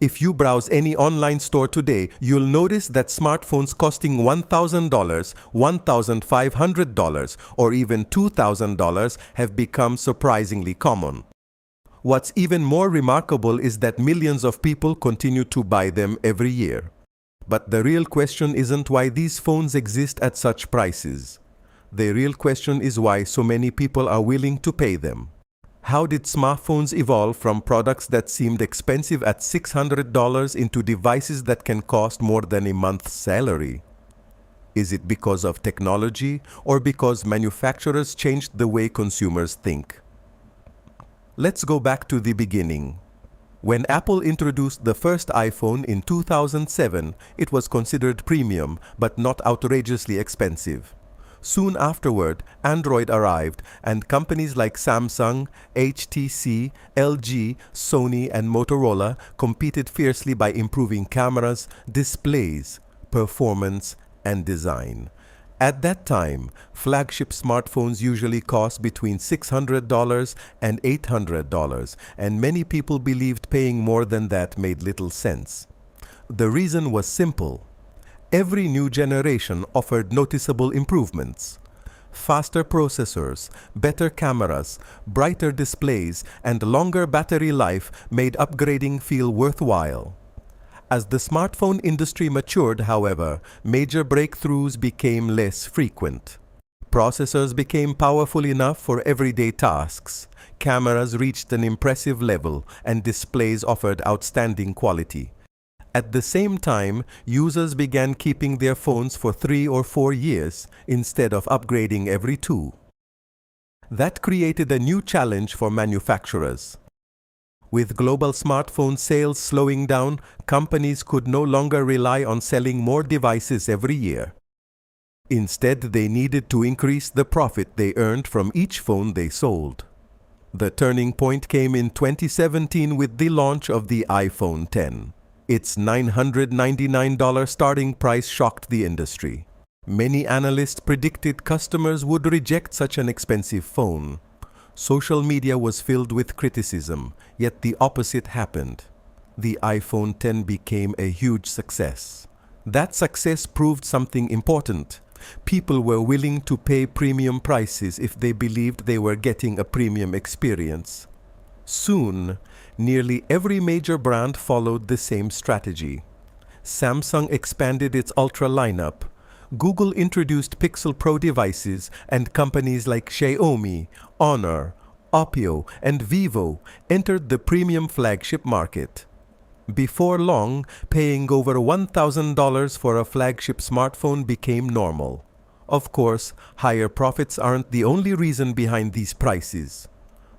If you browse any online store today, you'll notice that smartphones costing $1,000, $1,500, or even $2,000 have become surprisingly common. What's even more remarkable is that millions of people continue to buy them every year. But the real question isn't why these phones exist at such prices. The real question is why so many people are willing to pay them. How did smartphones evolve from products that seemed expensive at $600 into devices that can cost more than a month's salary? Is it because of technology or because manufacturers changed the way consumers think? Let's go back to the beginning. When Apple introduced the first iPhone in 2007, it was considered premium but not outrageously expensive. Soon afterward, Android arrived, and companies like Samsung, HTC, LG, Sony, and Motorola competed fiercely by improving cameras, displays, performance, and design. At that time, flagship smartphones usually cost between $600 and $800, and many people believed paying more than that made little sense. The reason was simple. Every new generation offered noticeable improvements. Faster processors, better cameras, brighter displays, and longer battery life made upgrading feel worthwhile. As the smartphone industry matured, however, major breakthroughs became less frequent. Processors became powerful enough for everyday tasks. Cameras reached an impressive level, and displays offered outstanding quality. At the same time, users began keeping their phones for 3 or 4 years instead of upgrading every 2. That created a new challenge for manufacturers. With global smartphone sales slowing down, companies could no longer rely on selling more devices every year. Instead, they needed to increase the profit they earned from each phone they sold. The turning point came in 2017 with the launch of the iPhone X. Its $999 starting price shocked the industry. Many analysts predicted customers would reject such an expensive phone. Social media was filled with criticism, yet the opposite happened. The iPhone X became a huge success. That success proved something important. People were willing to pay premium prices if they believed they were getting a premium experience. Soon, nearly every major brand followed the same strategy. Samsung expanded its Ultra lineup. Google introduced Pixel Pro devices, and companies like Xiaomi, Honor, OPPO, and Vivo entered the premium flagship market. Before long, paying over $1,000 for a flagship smartphone became normal. Of course, higher profits aren't the only reason behind these prices.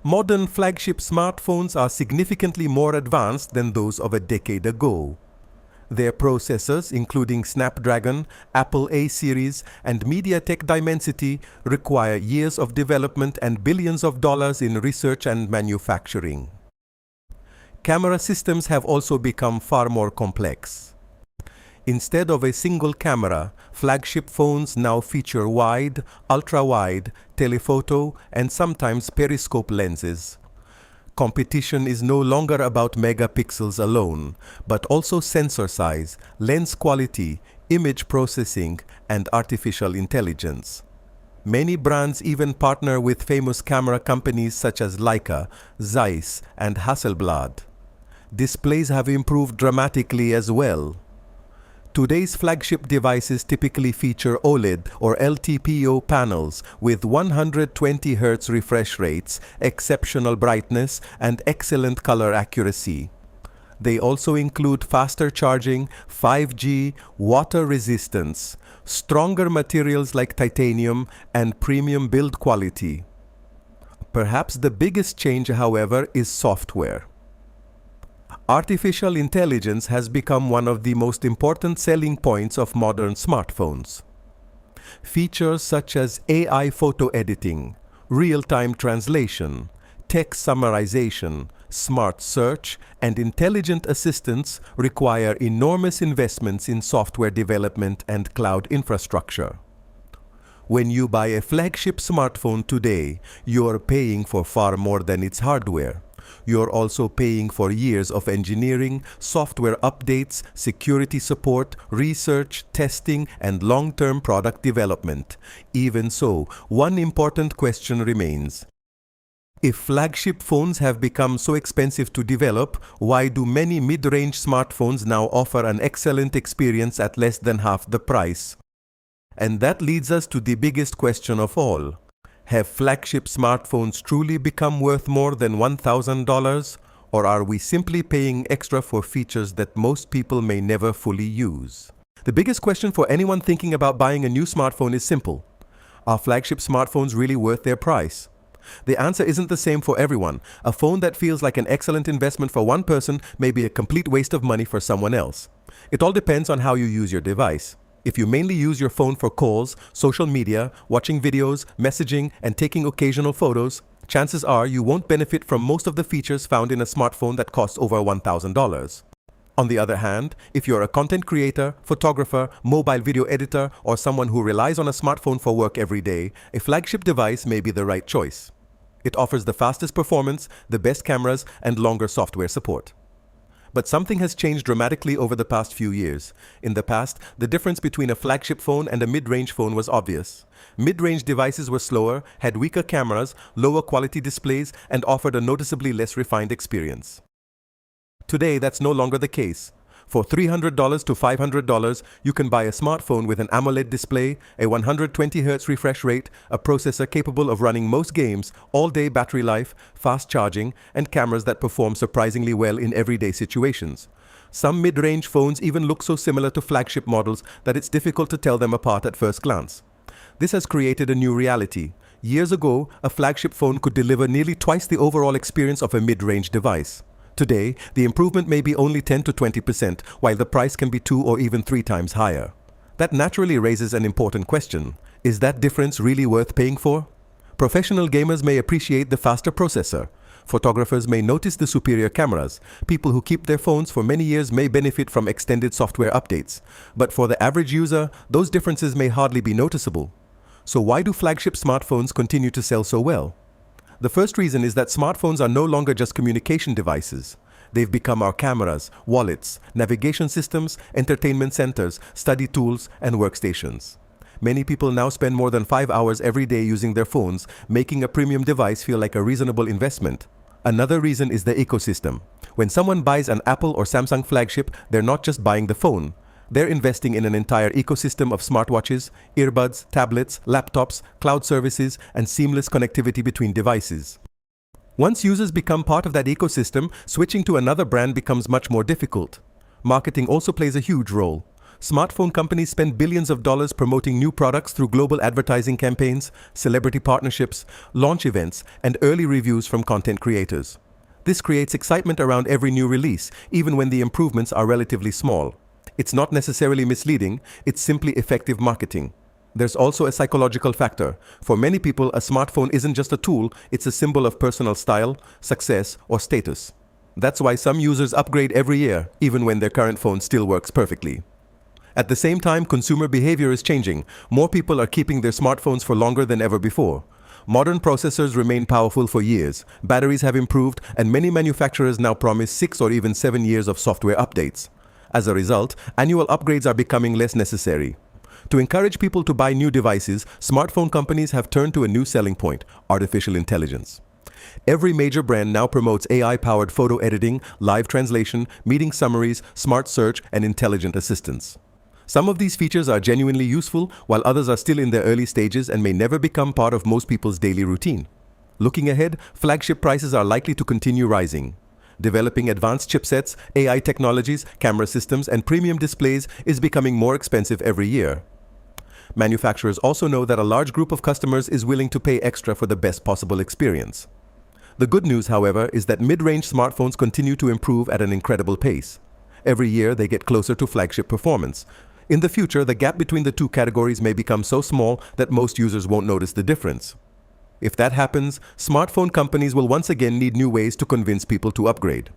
Modern flagship smartphones are significantly more advanced than those of a decade ago. Their processors, including Snapdragon, Apple A series, and MediaTek Dimensity, require years of development and billions of dollars in research and manufacturing. Camera systems have also become far more complex. Instead of a single camera, flagship phones now feature wide, ultra-wide, telephoto, and sometimes periscope lenses. Competition is no longer about megapixels alone, but also sensor size, lens quality, image processing, and artificial intelligence. Many brands even partner with famous camera companies such as Leica, Zeiss, and Hasselblad. Displays have improved dramatically as well. Today's flagship devices typically feature OLED or LTPO panels with 120 Hz refresh rates, exceptional brightness, and excellent color accuracy. They also include faster charging, 5G, water resistance, stronger materials like titanium, and premium build quality. Perhaps the biggest change, however, is software. Artificial intelligence has become one of the most important selling points of modern smartphones. Features such as AI photo editing, real-time translation, text summarization, smart search, and intelligent assistants require enormous investments in software development and cloud infrastructure. When you buy a flagship smartphone today, you are paying for far more than its hardware. You're also paying for years of engineering, software updates, security support, research, testing, and long-term product development. Even so, one important question remains. If flagship phones have become so expensive to develop, why do many mid-range smartphones now offer an excellent experience at less than half the price? And that leads us to the biggest question of all. Have flagship smartphones truly become worth more than $1,000? Or are we simply paying extra for features that most people may never fully use? The biggest question for anyone thinking about buying a new smartphone is simple. Are flagship smartphones really worth their price? The answer isn't the same for everyone. A phone that feels like an excellent investment for one person may be a complete waste of money for someone else. It all depends on how you use your device. If you mainly use your phone for calls, social media, watching videos, messaging, and taking occasional photos, chances are you won't benefit from most of the features found in a smartphone that costs over $1,000. On the other hand, if you're a content creator, photographer, mobile video editor, or someone who relies on a smartphone for work every day, a flagship device may be the right choice. It offers the fastest performance, the best cameras, and longer software support. But something has changed dramatically over the past few years. In the past, the difference between a flagship phone and a mid-range phone was obvious. Mid-range devices were slower, had weaker cameras, lower quality displays, and offered a noticeably less refined experience. Today, that's no longer the case. For $300 to $500, you can buy a smartphone with an AMOLED display, a 120Hz refresh rate, a processor capable of running most games, all-day battery life, fast charging, and cameras that perform surprisingly well in everyday situations. Some mid-range phones even look so similar to flagship models that it's difficult to tell them apart at first glance. This has created a new reality. Years ago, a flagship phone could deliver nearly twice the overall experience of a mid-range device. Today, the improvement may be only 10 to 20%, while the price can be 2 or even 3 times higher. That naturally raises an important question. Is that difference really worth paying for? Professional gamers may appreciate the faster processor. Photographers may notice the superior cameras. People who keep their phones for many years may benefit from extended software updates. But for the average user, those differences may hardly be noticeable. So why do flagship smartphones continue to sell so well? The first reason is that smartphones are no longer just communication devices. They've become our cameras, wallets, navigation systems, entertainment centers, study tools, and workstations. Many people now spend more than 5 hours every day using their phones, making a premium device feel like a reasonable investment. Another reason is the ecosystem. When someone buys an Apple or Samsung flagship, they're not just buying the phone. They're investing in an entire ecosystem of smartwatches, earbuds, tablets, laptops, cloud services, and seamless connectivity between devices. Once users become part of that ecosystem, switching to another brand becomes much more difficult. Marketing also plays a huge role. Smartphone companies spend billions of dollars promoting new products through global advertising campaigns, celebrity partnerships, launch events, and early reviews from content creators. This creates excitement around every new release, even when the improvements are relatively small. It's not necessarily misleading, it's simply effective marketing. There's also a psychological factor. For many people, a smartphone isn't just a tool, it's a symbol of personal style, success, or status. That's why some users upgrade every year, even when their current phone still works perfectly. At the same time, consumer behavior is changing. More people are keeping their smartphones for longer than ever before. Modern processors remain powerful for years, batteries have improved, and many manufacturers now promise 6 or even 7 years of software updates. As a result, annual upgrades are becoming less necessary. To encourage people to buy new devices, smartphone companies have turned to a new selling point: artificial intelligence. Every major brand now promotes AI-powered photo editing, live translation, meeting summaries, smart search, and intelligent assistants. Some of these features are genuinely useful, while others are still in their early stages and may never become part of most people's daily routine. Looking ahead, flagship prices are likely to continue rising. Developing advanced chipsets, AI technologies, camera systems, and premium displays is becoming more expensive every year. Manufacturers also know that a large group of customers is willing to pay extra for the best possible experience. The good news, however, is that mid-range smartphones continue to improve at an incredible pace. Every year, they get closer to flagship performance. In the future, the gap between the two categories may become so small that most users won't notice the difference. If that happens, smartphone companies will once again need new ways to convince people to upgrade.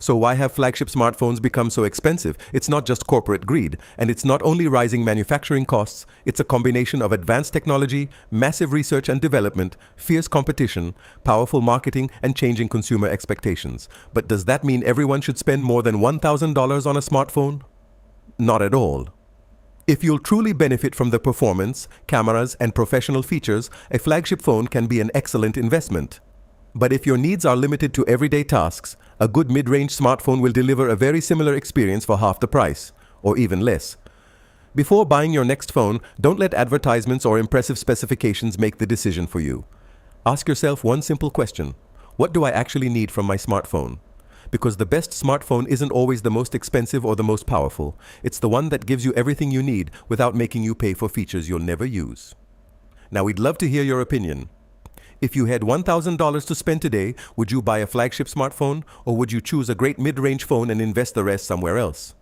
So why have flagship smartphones become so expensive? It's not just corporate greed, and it's not only rising manufacturing costs, it's a combination of advanced technology, massive research and development, fierce competition, powerful marketing, and changing consumer expectations. But does that mean everyone should spend more than $1,000 on a smartphone? Not at all. If you'll truly benefit from the performance, cameras, and professional features, a flagship phone can be an excellent investment. But if your needs are limited to everyday tasks, a good mid-range smartphone will deliver a very similar experience for half the price, or even less. Before buying your next phone, don't let advertisements or impressive specifications make the decision for you. Ask yourself one simple question: what do I actually need from my smartphone? Because the best smartphone isn't always the most expensive or the most powerful. It's the one that gives you everything you need without making you pay for features you'll never use. Now, we'd love to hear your opinion. If you had $1,000 to spend today, would you buy a flagship smartphone, or would you choose a great mid-range phone and invest the rest somewhere else?